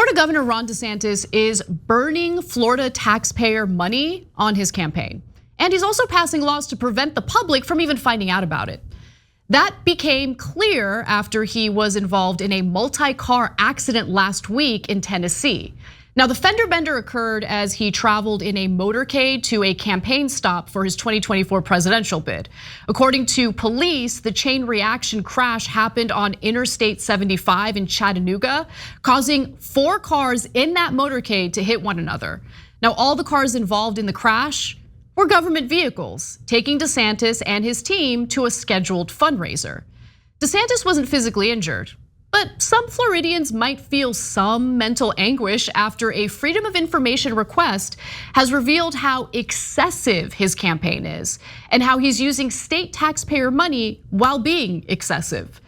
Florida Governor Ron DeSantis is burning Florida taxpayer money on his campaign. And he's also passing laws to prevent the public from even finding out about it. That became clear after he was involved in a multi-car accident last week in Tennessee. Now, the fender bender occurred as he traveled in a motorcade to a campaign stop for his 2024 presidential bid. According to police, the chain reaction crash happened on Interstate 75 in Chattanooga, causing 4 cars in that motorcade to hit one another. Now, all the cars involved in the crash were government vehicles, taking DeSantis and his team to a scheduled fundraiser. DeSantis wasn't physically injured, but some Floridians might feel some mental anguish after a Freedom of Information request has revealed how excessive his campaign is and how he's using state taxpayer money while being excessive.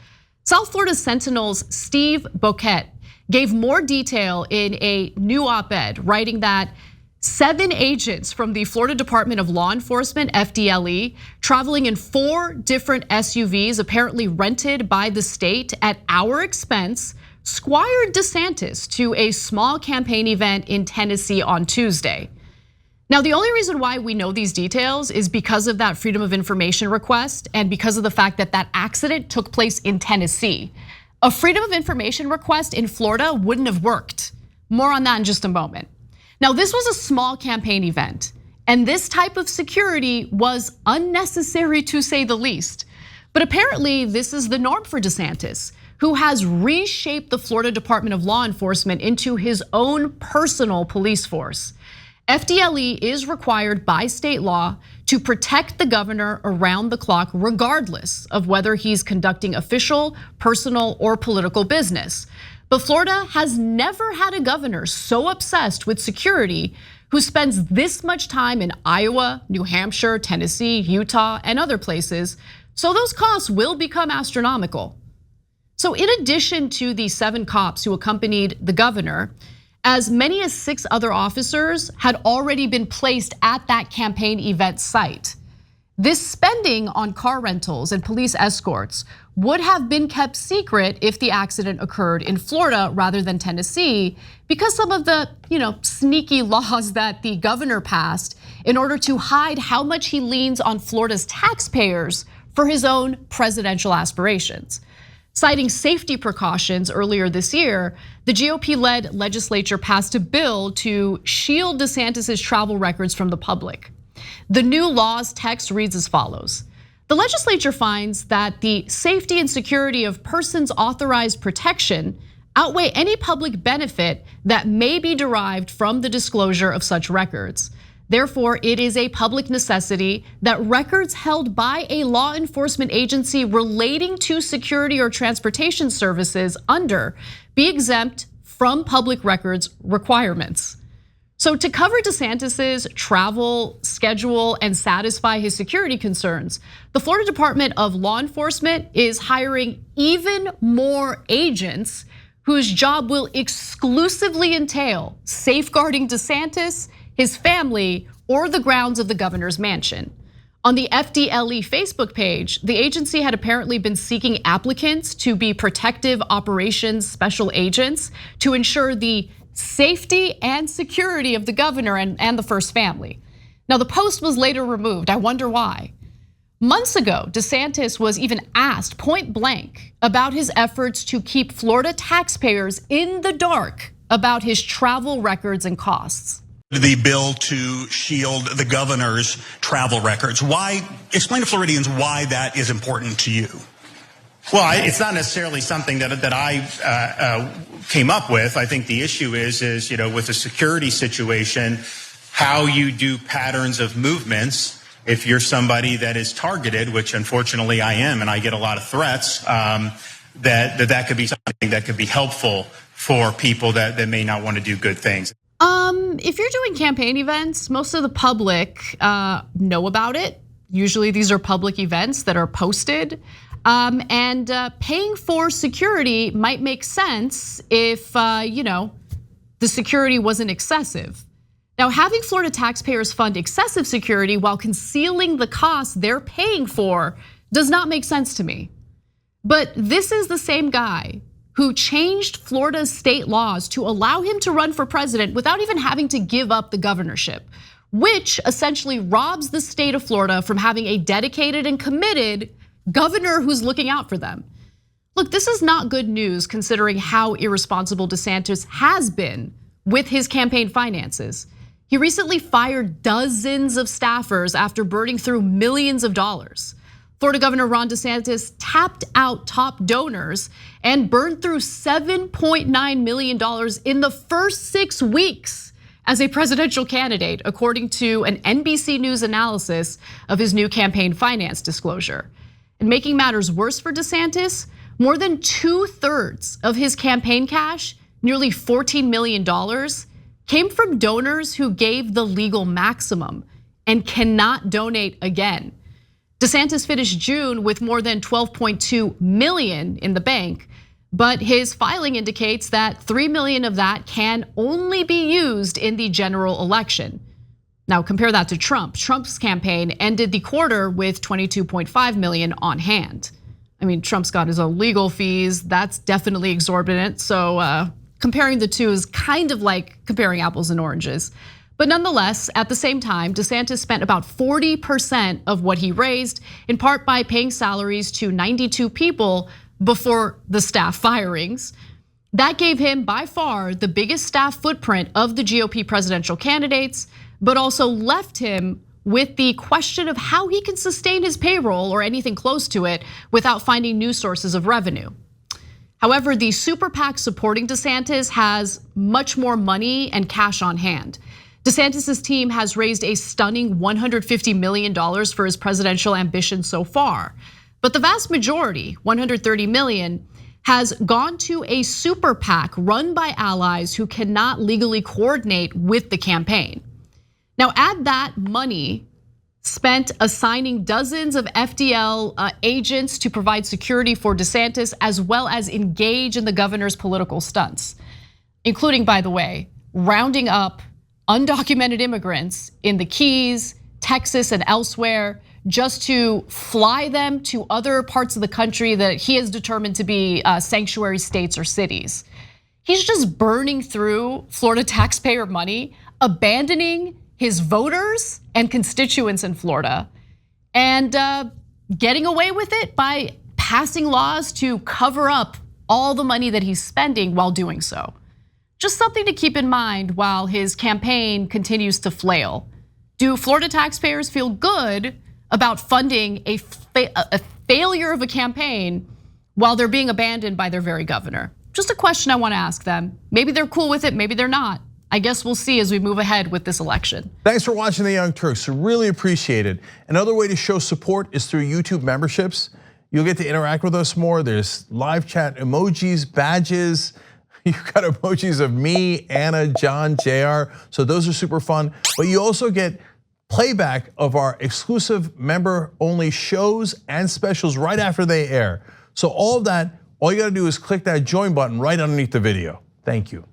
South Florida Sentinel's Steve Boquet gave more detail in a new op-ed, writing that 7 agents from the Florida Department of Law Enforcement, FDLE, traveling in 4 different SUVs apparently rented by the state at our expense, squired DeSantis to a small campaign event in Tennessee on Tuesday. Now, the only reason why we know these details is because of that Freedom of Information request and because of the fact that that accident took place in Tennessee. A Freedom of Information request in Florida wouldn't have worked. More on that in just a moment. Now, this was a small campaign event, and this type of security was unnecessary to say the least. But apparently, this is the norm for DeSantis, who has reshaped the Florida Department of Law Enforcement into his own personal police force. FDLE is required by state law to protect the governor around the clock, regardless of whether he's conducting official, personal, or political business. But Florida has never had a governor so obsessed with security who spends this much time in Iowa, New Hampshire, Tennessee, Utah, and other places. So those costs will become astronomical. So in addition to the 7 cops who accompanied the governor, as many as 6 other officers had already been placed at that campaign event site. This spending on car rentals and police escorts would have been kept secret if the accident occurred in Florida rather than Tennessee, because some of the sneaky laws that the governor passed in order to hide how much he leans on Florida's taxpayers for his own presidential aspirations. Citing safety precautions earlier this year, the GOP-led legislature passed a bill to shield DeSantis' travel records from the public. The new law's text reads as follows. The legislature finds that the safety and security of persons authorized protection outweigh any public benefit that may be derived from the disclosure of such records. Therefore, it is a public necessity that records held by a law enforcement agency relating to security or transportation services under be exempt from public records requirements. So to cover DeSantis's travel schedule and satisfy his security concerns, the Florida Department of Law Enforcement is hiring even more agents whose job will exclusively entail safeguarding DeSantis, his family, or the grounds of the governor's mansion. On the FDLE Facebook page, the agency had apparently been seeking applicants to be protective operations special agents to ensure the safety and security of the governor and the first family. Now, the post was later removed. I wonder why. Months ago, DeSantis was even asked point blank about his efforts to keep Florida taxpayers in the dark about his travel records and costs. The bill to shield the governor's travel records. Why? Explain to Floridians why that is important to you. Well, it's not necessarily something that I came up with. I think the issue is with the security situation, how you do patterns of movements. If you're somebody that is targeted, which unfortunately I am, and I get a lot of threats, that could be something that could be helpful for people that may not want to do good things. If you're doing campaign events, most of the public know about it. Usually these are public events that are posted. And paying for security might make sense if the security wasn't excessive. Now, having Florida taxpayers fund excessive security while concealing the costs they're paying for does not make sense to me. But this is the same guy who changed Florida's state laws to allow him to run for president without even having to give up the governorship, which essentially robs the state of Florida from having a dedicated and committed governor who's looking out for them. Look, this is not good news considering how irresponsible DeSantis has been with his campaign finances. He recently fired dozens of staffers after burning through millions of dollars. Florida Governor Ron DeSantis tapped out top donors and burned through $7.9 million in the first 6 weeks as a presidential candidate, according to an NBC News analysis of his new campaign finance disclosure. And making matters worse for DeSantis, more than 2/3 of his campaign cash, nearly $14 million, came from donors who gave the legal maximum and cannot donate again. DeSantis finished June with more than $12.2 million in the bank, but his filing indicates that $3 million of that can only be used in the general election. Now compare that to Trump. Trump's campaign ended the quarter with $22.5 million on hand. I mean, Trump's got his own legal fees, that's definitely exorbitant. So comparing the two is kind of like comparing apples and oranges. But nonetheless, at the same time, DeSantis spent about 40% of what he raised, in part by paying salaries to 92 people before the staff firings. That gave him by far the biggest staff footprint of the GOP presidential candidates, but also left him with the question of how he can sustain his payroll or anything close to it without finding new sources of revenue. However, the super PAC supporting DeSantis has much more money and cash on hand. DeSantis' team has raised a stunning $150 million for his presidential ambition so far. But the vast majority, $130 million, has gone to a super PAC run by allies who cannot legally coordinate with the campaign. Now add that money spent assigning dozens of FDL agents to provide security for DeSantis, as well as engage in the governor's political stunts, including, by the way, rounding up undocumented immigrants in the Keys, Texas, and elsewhere, just to fly them to other parts of the country that he has determined to be sanctuary states or cities. He's just burning through Florida taxpayer money, abandoning his voters and constituents in Florida, and getting away with it by passing laws to cover up all the money that he's spending while doing so. Just something to keep in mind while his campaign continues to flail. Do Florida taxpayers feel good about funding a failure of a campaign while they're being abandoned by their very governor? Just a question I want to ask them. Maybe they're cool with it, maybe they're not. I guess we'll see as we move ahead with this election. Thanks for watching The Young Turks, really appreciate it. Another way to show support is through YouTube memberships. You'll get to interact with us more. There's live chat emojis, badges. You've got emojis of me, Anna, John, JR. So those are super fun. But you also get playback of our exclusive member-only shows and specials right after they air. So all of that, all you gotta do is click that join button right underneath the video. Thank you.